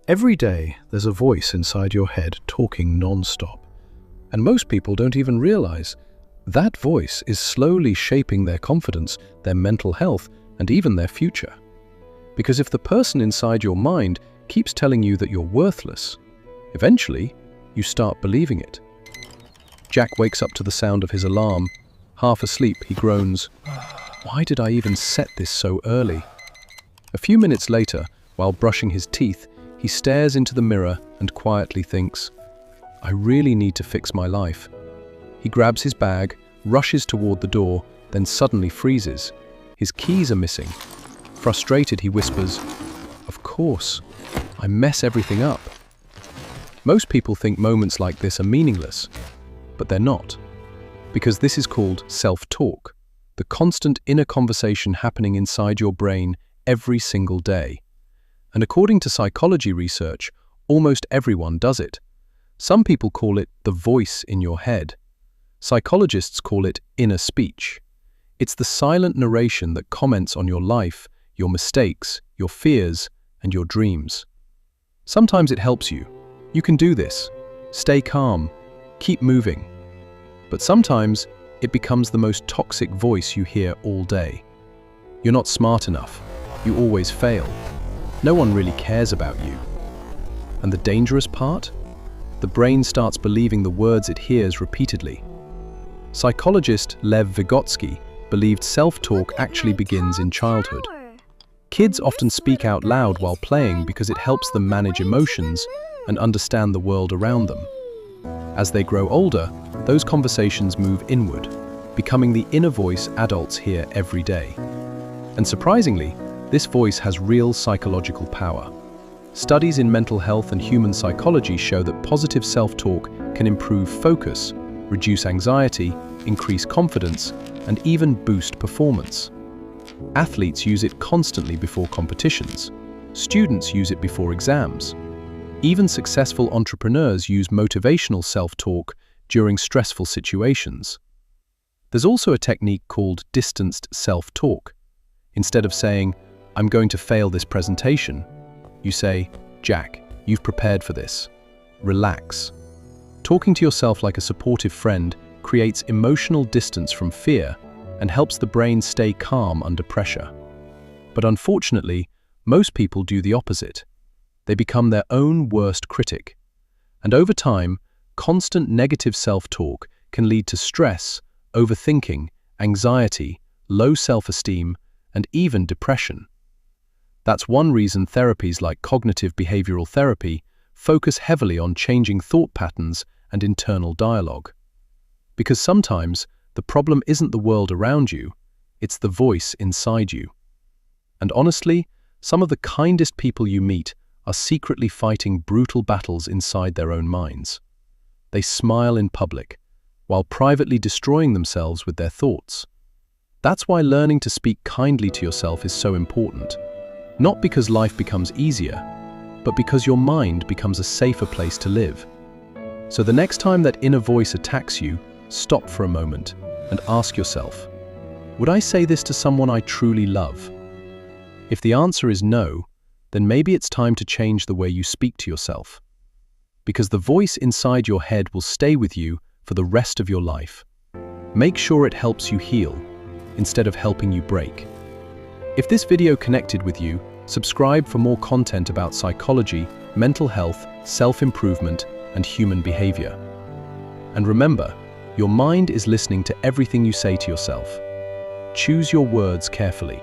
Every day, there's a voice inside your head talking non-stop. And most people don't even realize that voice is slowly shaping their confidence, their mental health, and even their future. Because if the person inside your mind keeps telling you that you're worthless, eventually, you start believing it. Jack wakes up to the sound of his alarm. Half asleep, he groans, "Why did I even set this so early?" A few minutes later, while brushing his teeth, he stares into the mirror and quietly thinks, "I really need to fix my life." He grabs his bag, rushes toward the door, then suddenly freezes. His keys are missing. Frustrated, he whispers, "Of course, I mess everything up." Most people think moments like this are meaningless, but they're not. Because this is called self-talk, the constant inner conversation happening inside your brain every single day. And according to psychology research, almost everyone does it. Some people call it the voice in your head. Psychologists call it inner speech. It's the silent narration that comments on your life, your mistakes, your fears, and your dreams. Sometimes it helps you. You can do this. Stay calm. Keep moving. But sometimes it becomes the most toxic voice you hear all day. You're not smart enough. You always fail. No one really cares about you. And the dangerous part? The brain starts believing the words it hears repeatedly. Psychologist Lev Vygotsky believed self-talk actually begins in childhood. Kids often speak out loud while playing because it helps them manage emotions and understand the world around them. As they grow older, those conversations move inward, becoming the inner voice adults hear every day. And surprisingly, this voice has real psychological power. Studies in mental health and human psychology show that positive self-talk can improve focus, reduce anxiety, increase confidence, and even boost performance. Athletes use it constantly before competitions. Students use it before exams. Even successful entrepreneurs use motivational self-talk during stressful situations. There's also a technique called distanced self-talk. Instead of saying, "I'm going to fail this presentation," you say, "Jack, you've prepared for this. Relax." Talking to yourself like a supportive friend creates emotional distance from fear and helps the brain stay calm under pressure. But unfortunately, most people do the opposite. They become their own worst critic. And over time, constant negative self-talk can lead to stress, overthinking, anxiety, low self-esteem, and even depression. That's one reason therapies like cognitive behavioral therapy focus heavily on changing thought patterns and internal dialogue. Because sometimes the problem isn't the world around you, it's the voice inside you. And honestly, some of the kindest people you meet are secretly fighting brutal battles inside their own minds. They smile in public, while privately destroying themselves with their thoughts. That's why learning to speak kindly to yourself is so important. Not because life becomes easier, but because your mind becomes a safer place to live. So the next time that inner voice attacks you, stop for a moment and ask yourself, would I say this to someone I truly love? If the answer is no, then maybe it's time to change the way you speak to yourself. Because the voice inside your head will stay with you for the rest of your life. Make sure it helps you heal, instead of helping you break. If this video connected with you, subscribe for more content about psychology, mental health, self-improvement, and human behavior. And remember, your mind is listening to everything you say to yourself. Choose your words carefully.